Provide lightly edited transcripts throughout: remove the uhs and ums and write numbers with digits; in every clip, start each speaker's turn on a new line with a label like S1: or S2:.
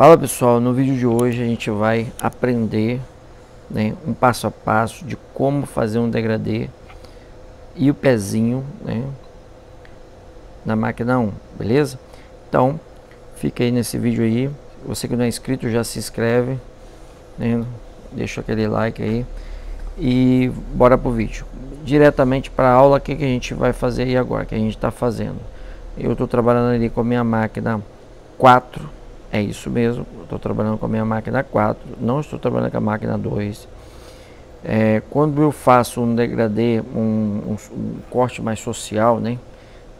S1: Fala pessoal, no vídeo de hoje a gente vai aprender, né, um passo a passo de como fazer um degradê e o pezinho, né, na máquina 1, beleza? Então fica aí nesse vídeo aí. Você que não é inscrito já se inscreve, né, deixa aquele like aí e bora pro vídeo. Diretamente para a aula, o que a gente vai fazer aí agora, que a gente está fazendo. Eu estou trabalhando ali com a minha máquina 4. É isso mesmo, estou trabalhando com a minha máquina 4, não estou trabalhando com a máquina 2. Quando eu faço um degradê, um corte mais social, né,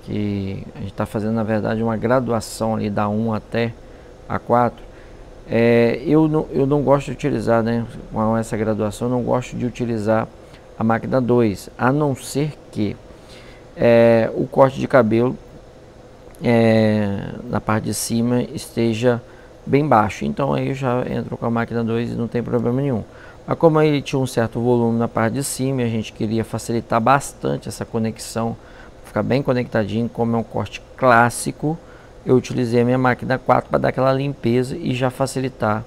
S1: que a gente está fazendo na verdade uma graduação ali da 1 até a 4, eu não gosto de utilizar, né, com essa graduação, eu não gosto de utilizar a máquina 2, a não ser que o corte de cabelo na parte de cima esteja bem baixo, então aí eu já entro com a máquina 2 e não tem problema nenhum. Mas como ele tinha um certo volume na parte de cima e a gente queria facilitar bastante essa conexão, ficar bem conectadinho, como é um corte clássico, eu utilizei a minha máquina 4 para dar aquela limpeza e já facilitar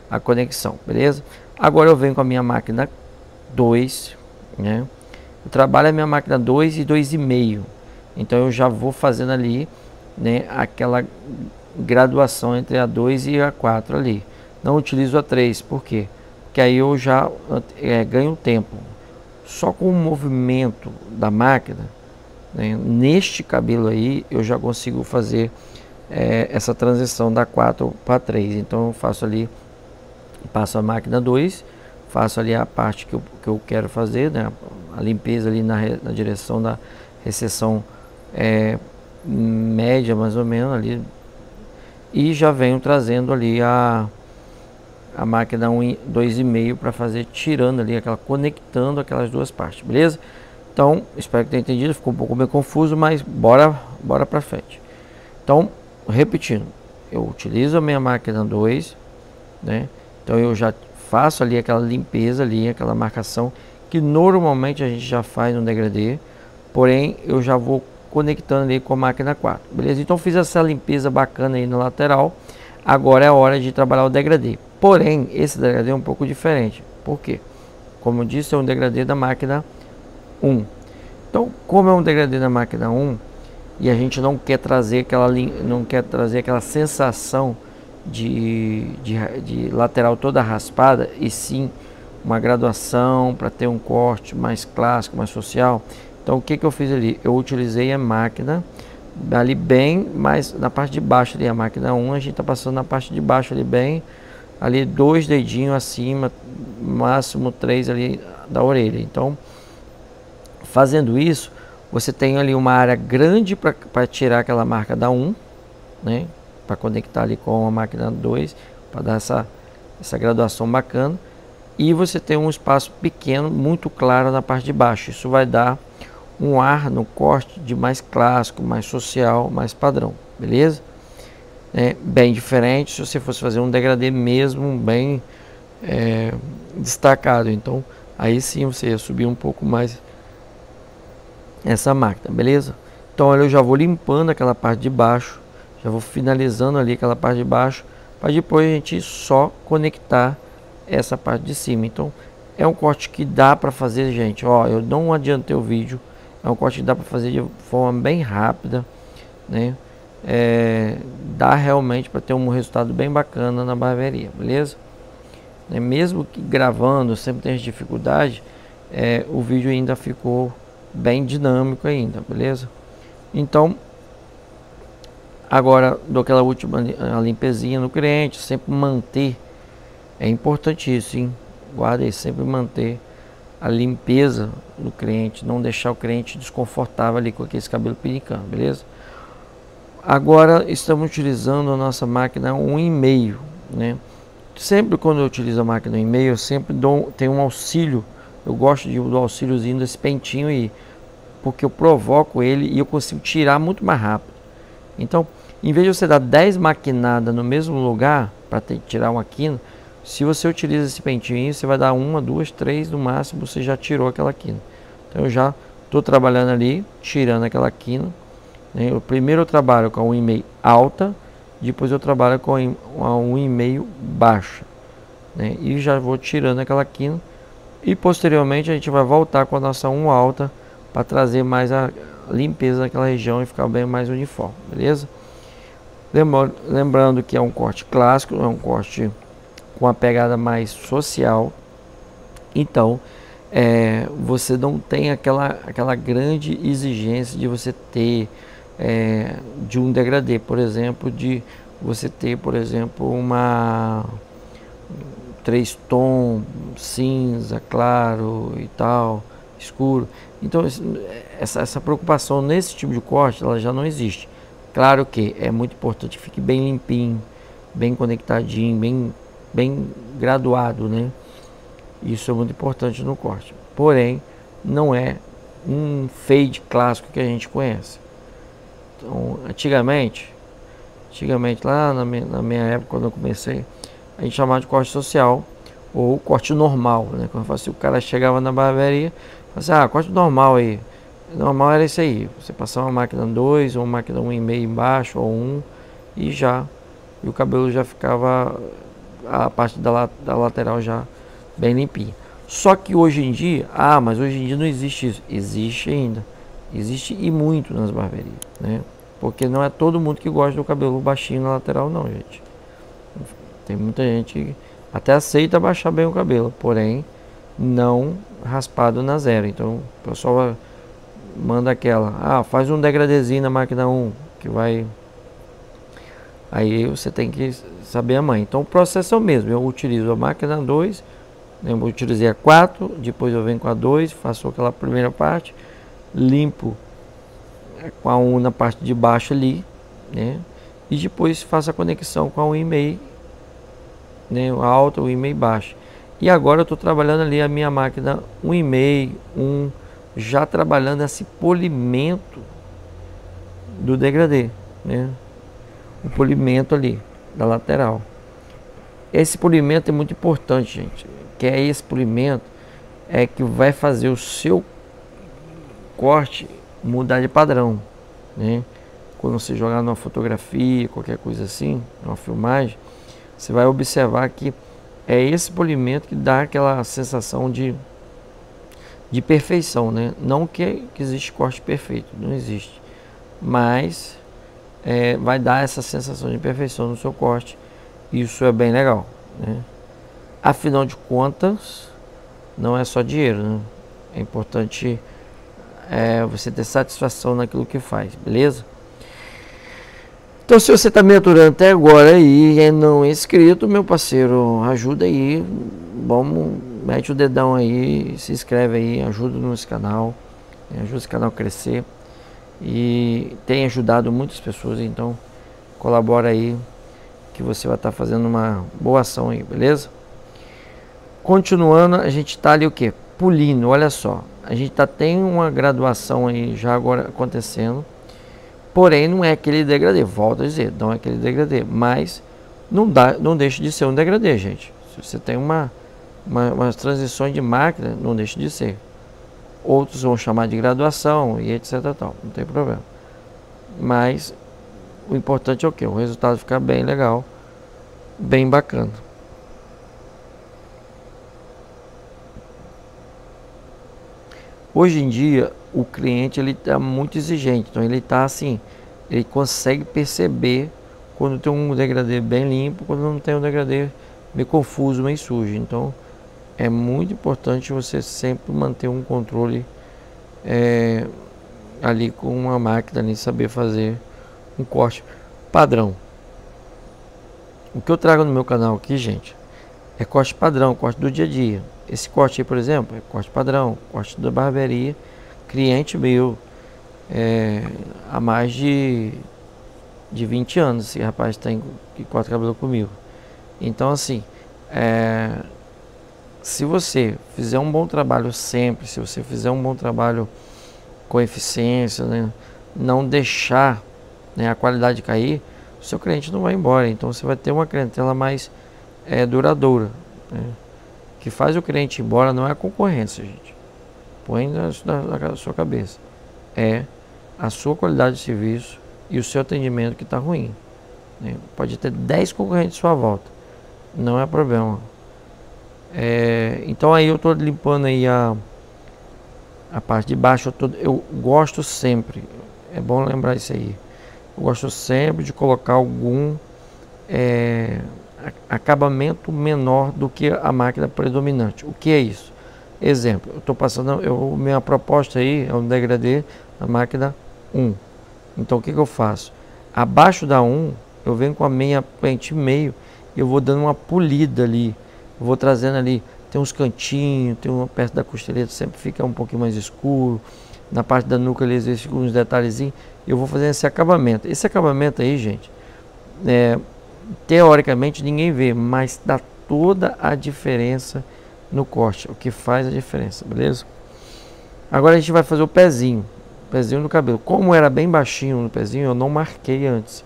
S1: a conexão, beleza? Agora eu venho com a minha máquina 2, né? Eu trabalho a minha máquina 2 e 2,5, então eu já vou fazendo ali, né, aquela graduação entre a 2 e a 4 ali. Não utilizo a 3, por quê? Porque aí eu já ganho tempo. Só com o movimento da máquina, né, neste cabelo aí, eu já consigo fazer essa transição da 4 para 3. Então eu faço ali, passo a máquina 2, faço ali a parte que eu quero fazer, né, a limpeza ali na direção da recessão média, mais ou menos ali, e já venho trazendo ali a máquina 2,5 para fazer, tirando ali conectando aquelas duas partes, beleza? Então espero que tenha entendido, ficou um pouco meio confuso, mas bora para frente. Então, repetindo, eu utilizo a minha máquina 2, né? Então eu já faço ali aquela limpeza ali, aquela marcação que normalmente a gente já faz no degradê, porém eu já vou conectando ali com a máquina 4, beleza? Então fiz essa limpeza bacana aí no lateral. Agora é a hora de trabalhar o degradê. Porém, esse degradê é um pouco diferente. Por quê? Como eu disse, é um degradê da máquina 1. Então, como é um degradê da máquina 1 e a gente não quer trazer aquela sensação de lateral toda raspada, e sim uma graduação para ter um corte mais clássico, mais social. Então o que eu fiz ali? Eu utilizei a máquina ali bem, mas na parte de baixo ali, a máquina 1, a gente está passando na parte de baixo ali bem, ali 2 dedinhos acima, máximo 3 ali da orelha. Então, fazendo isso, você tem ali uma área grande para tirar aquela marca da 1, né? Para conectar ali com a máquina 2, para dar essa graduação bacana. E você tem um espaço pequeno, muito claro na parte de baixo. Isso vai dar um ar no corte de mais clássico, mais social, mais padrão, beleza? Bem diferente se você fosse fazer um degradê mesmo bem destacado. Então aí sim você ia subir um pouco mais essa máquina, beleza? Então olha, eu já vou limpando aquela parte de baixo, já vou finalizando ali aquela parte de baixo, para depois a gente só conectar essa parte de cima. Então é um corte que dá para fazer, gente, ó, eu não adiantei o vídeo. É um corte que dá para fazer de forma bem rápida, né? Dá realmente para ter um resultado bem bacana na barbearia, beleza? Mesmo que gravando sempre tem dificuldade, o vídeo ainda ficou bem dinâmico ainda, beleza? Então, agora dou aquela última limpezinha no cliente, sempre manter, é importante isso, hein? Guarda aí, sempre manter a limpeza do cliente, não deixar o cliente desconfortável ali com aquele cabelo pinicando, beleza? Agora estamos utilizando a nossa máquina 1,5, né? Sempre quando eu utilizo a máquina 1,5, eu sempre tenho um auxílio. Eu gosto do auxíliozinho desse pentinho aí, porque eu provoco ele e eu consigo tirar muito mais rápido. Então, em vez de você dar 10 maquinadas no mesmo lugar para tirar uma quina, se você utiliza esse pentinho, você vai dar 1, 2, 3 no máximo, você já tirou aquela quina. Então eu já estou trabalhando ali, tirando aquela quina, né? Primeiro eu trabalho com a 1,5 alta, depois eu trabalho com a 1,5 baixa, né? E já vou tirando aquela quina e posteriormente a gente vai voltar com a nossa 1 alta para trazer mais a limpeza daquela região e ficar bem mais uniforme, beleza? Lembrando que é um corte clássico, é um corte com a pegada mais social, então você não tem aquela grande exigência de você ter de um degradê, por exemplo, de você ter, por exemplo, uma 3 tom, cinza, claro e tal, escuro. Então essa preocupação nesse tipo de corte, ela já não existe. Claro que é muito importante que fique bem limpinho, bem conectadinho, bem graduado, né? Isso é muito importante no corte. Porém, não é um fade clássico que a gente conhece. Então, antigamente lá na minha época, quando eu comecei, a gente chamava de corte social ou corte normal, né? Quando assim, o cara chegava na barbearia, falava assim, corte normal aí. Normal era isso aí, você passar uma máquina 2 ou uma máquina 1,5 embaixo ou 1 e o cabelo já ficava, a parte da lateral já bem limpinha. Só que hoje em dia, mas hoje em dia não existe isso. Existe ainda, existe e muito nas barbearias, né? Porque não é todo mundo que gosta do cabelo baixinho na lateral não, gente. Tem muita gente que até aceita baixar bem o cabelo, porém não raspado na zero. Então o pessoal manda aquela, faz um degradezinho na máquina 1, que vai... Aí você tem que saber a mãe. Então o processo é o mesmo, eu utilizo a máquina 2, eu utilizei a 4, depois eu venho com a 2, faço aquela primeira parte, limpo com a 1 na parte de baixo ali, né? E depois faço a conexão com a 1,5, né? A alta, 1,5 baixa. E agora eu estou trabalhando ali a minha máquina 1,5, 1, já trabalhando esse polimento do degradê, né? O polimento ali da lateral. Esse polimento é muito importante, gente. Que é esse polimento que vai fazer o seu corte mudar de padrão, né? Quando você jogar numa fotografia, qualquer coisa assim, uma filmagem, você vai observar que é esse polimento que dá aquela sensação de perfeição, né? Não que existe corte perfeito, não existe, mas vai dar essa sensação de perfeição no seu corte. Isso é bem legal, né? Afinal de contas, não é só dinheiro, né? É importante você ter satisfação naquilo que faz, beleza? Então, se você está me aturando até agora e não é inscrito, meu parceiro, ajuda aí, mete o dedão aí, se inscreve aí, ajuda nesse canal, ajuda esse canal a crescer e tem ajudado muitas pessoas, então colabora aí que você vai estar fazendo uma boa ação aí, beleza? Continuando, a gente está ali o que? Pulindo, olha só, a gente tem uma graduação aí já agora acontecendo. Porém, não é aquele degradê, volto a dizer, não é aquele degradê, mas não deixa de ser um degradê, gente. Se você tem umas transições de máquina, não deixa de ser. Outros vão chamar de graduação e etc. Tal, não tem problema. Mas o importante é o que? O resultado ficar bem legal, bem bacana. Hoje em dia, o cliente ele está muito exigente, então ele está assim, ele consegue perceber quando tem um degradê bem limpo, quando não tem um degradê meio confuso, meio sujo. Então é muito importante você sempre manter um controle ali com uma máquina, ali, saber fazer um corte padrão. O que eu trago no meu canal aqui, gente, é corte padrão, corte do dia a dia. Esse corte aí, por exemplo, é corte padrão, corte da barbearia, cliente meu, há mais de 20 anos, esse rapaz que corta cabelo comigo. Então assim, se você fizer um bom trabalho sempre, se você fizer um bom trabalho com eficiência, né, não deixar, né, a qualidade cair, o seu cliente não vai embora. Então você vai ter uma clientela mais duradoura, né? Que faz o cliente ir embora não é a concorrência, gente. Põe na sua cabeça. É a sua qualidade de serviço e o seu atendimento que está ruim, né? Pode ter 10 concorrentes à sua volta, não é problema. Então aí eu estou limpando aí a parte de baixo. Eu gosto sempre, é bom lembrar isso aí, eu gosto sempre de colocar algum acabamento menor do que a máquina predominante. O que é isso? Exemplo, eu estou passando, minha proposta aí é um degradê na máquina 1. Então o que eu faço? Abaixo da 1, eu venho com a meia pente meio e eu vou dando uma polida ali. Eu vou trazendo ali, tem uns cantinhos, tem uma perto da costeleta, sempre fica um pouquinho mais escuro. Na parte da nuca ali, às vezes ficam uns detalhezinhos. Eu vou fazendo esse acabamento. Esse acabamento aí, gente, teoricamente ninguém vê, mas dá toda a diferença no corte, o que faz a diferença, beleza? Agora a gente vai fazer o pezinho do cabelo. Como era bem baixinho no pezinho, eu não marquei antes.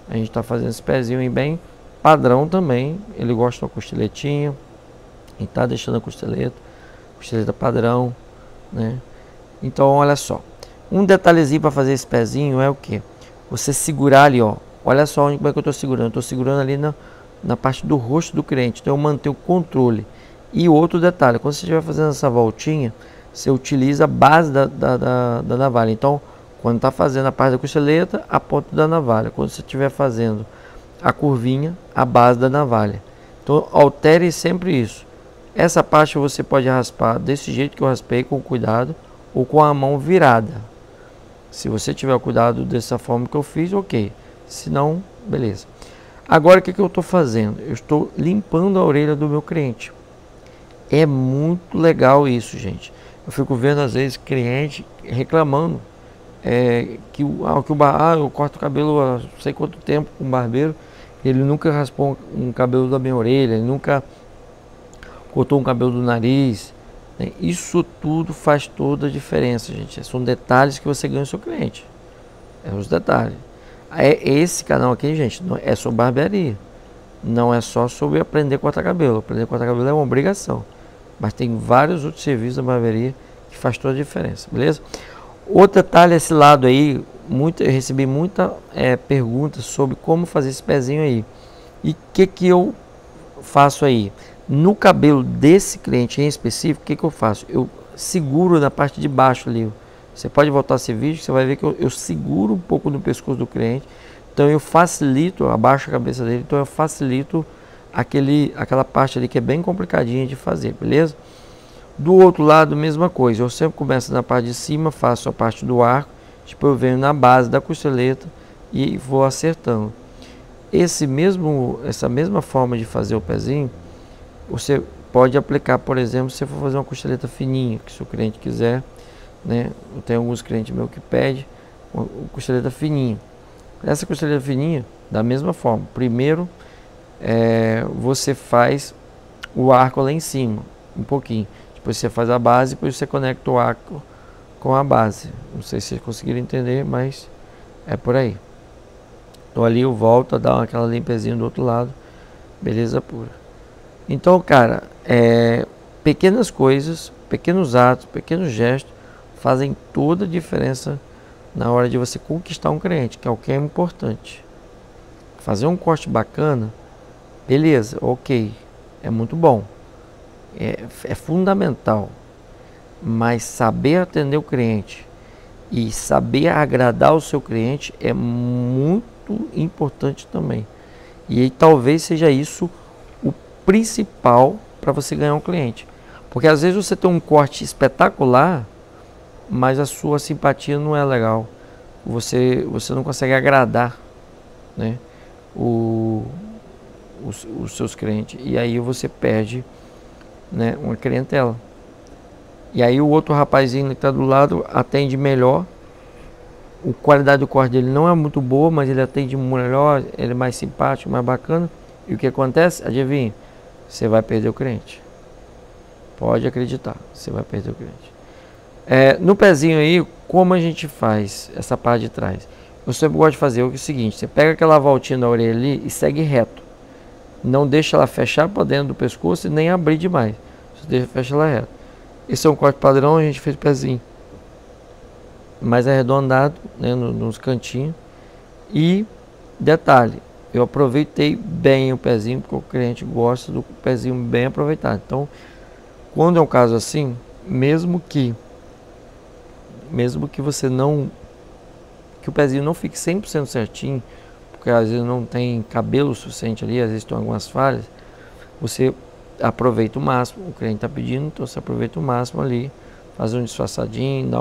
S1: A gente está fazendo esse pezinho aí bem padrão também. Ele gosta de uma costeletinha, e tá deixando a costeleta padrão, né? Então olha só, um detalhezinho para fazer esse pezinho é o que? Você segurar ali, ó. Olha só como é que eu estou segurando. Estou segurando ali na parte do rosto do cliente. Então eu mantenho o controle. E outro detalhe, quando você estiver fazendo essa voltinha, você utiliza a base da navalha. Então, quando está fazendo a parte da costeleta, a ponta da navalha. Quando você estiver fazendo a curvinha, a base da navalha. Então, altere sempre isso. Essa parte você pode raspar desse jeito que eu raspei, com cuidado, ou com a mão virada. Se você tiver cuidado dessa forma que eu fiz, ok. Se não, beleza. Agora o que eu estou fazendo? Eu estou limpando a orelha do meu cliente. É muito legal isso, gente. Eu fico vendo às vezes cliente reclamando que eu corto o cabelo há não sei quanto tempo com o barbeiro, ele nunca raspou um cabelo da minha orelha, ele nunca cortou um cabelo do nariz, né? Isso tudo faz toda a diferença, gente. São detalhes que você ganha no seu cliente. Os detalhes. Esse canal aqui, gente, não é sobre barbearia. Não é só sobre aprender a cortar cabelo. Aprender a cortar cabelo é uma obrigação. Mas tem vários outros serviços da barbearia que faz toda a diferença, beleza? Outro detalhe, esse lado aí, eu recebi muita pergunta sobre como fazer esse pezinho aí. E o que eu faço aí? No cabelo desse cliente em específico, o que eu faço? Eu seguro na parte de baixo ali. Você pode voltar esse vídeo, você vai ver que eu seguro um pouco no pescoço do cliente. Então eu facilito, abaixo a cabeça dele, então eu facilito aquela parte ali que é bem complicadinha de fazer, beleza? Do outro lado, mesma coisa. Eu sempre começo na parte de cima, faço a parte do arco, tipo eu venho na base da costeleta e vou acertando. Essa mesma forma de fazer o pezinho, você pode aplicar, por exemplo, se você for fazer uma costeleta fininha, que se o cliente quiser, né? Eu tenho alguns clientes meus que pedem uma costeleta fininha. Essa costeleta fininha, da mesma forma, primeiro você faz o arco lá em cima, um pouquinho. Depois você faz a base, depois você conecta o arco com a base. Não sei se vocês conseguiram entender, mas é por aí. Então ali eu volto a dar aquela limpezinha do outro lado, beleza pura. Então, cara, pequenas coisas, pequenos atos, pequenos gestos fazem toda a diferença na hora de você conquistar um cliente, que é o que é importante. Fazer um corte bacana, beleza, ok, é muito bom, é fundamental, mas saber atender o cliente e saber agradar o seu cliente é muito importante também. E aí, talvez seja isso o principal para você ganhar um cliente, porque às vezes você tem um corte espetacular, mas a sua simpatia não é legal, você não consegue agradar, né, os seus clientes, e aí você perde, né, uma clientela. E aí o outro rapazinho que está do lado atende melhor, a qualidade do corte dele não é muito boa, mas ele atende melhor, ele é mais simpático, mais bacana. E o que acontece? Adivinha? Você vai perder o cliente. Pode acreditar, você vai perder o cliente. No pezinho aí, como a gente faz essa parte de trás? Eu sempre gosto de fazer o seguinte: você pega aquela voltinha da orelha ali e segue reto. Não deixa ela fechar para dentro do pescoço e nem abrir demais. Você fecha ela reto. Esse é um corte padrão, a gente fez o pezinho mais arredondado, né, nos cantinhos. E detalhe, eu aproveitei bem o pezinho, porque o cliente gosta do pezinho bem aproveitado. Então, quando é um caso assim, mesmo que você não, que o pezinho não fique 100% certinho, porque às vezes não tem cabelo suficiente ali, às vezes tem algumas falhas, você aproveita o máximo, o cliente está pedindo, então você aproveita o máximo ali, faz um disfarçadinho, dá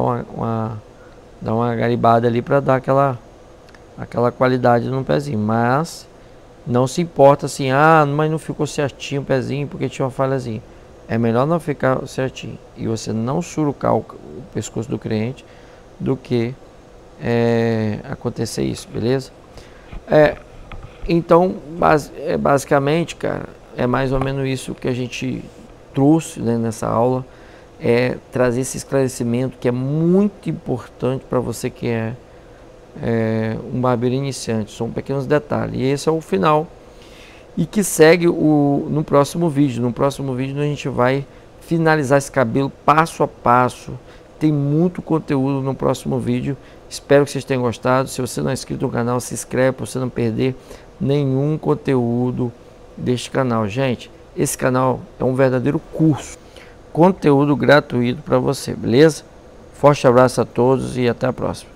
S1: uma garibada ali para dar aquela qualidade no pezinho, mas não se importa assim, mas não ficou certinho o pezinho porque tinha uma falhazinha. É melhor não ficar certinho e você não surucar o pescoço do cliente do que acontecer isso, beleza? Então, basicamente, cara, é mais ou menos isso que a gente trouxe, né, nessa aula, trazer esse esclarecimento que é muito importante para você que é um barbeiro iniciante. São pequenos detalhes. E esse é o final. E que segue no próximo vídeo. No próximo vídeo a gente vai finalizar esse cabelo passo a passo. Tem muito conteúdo no próximo vídeo. Espero que vocês tenham gostado. Se você não é inscrito no canal, se inscreve para você não perder nenhum conteúdo deste canal. Gente, esse canal é um verdadeiro curso. Conteúdo gratuito para você, beleza? Forte abraço a todos e até a próxima.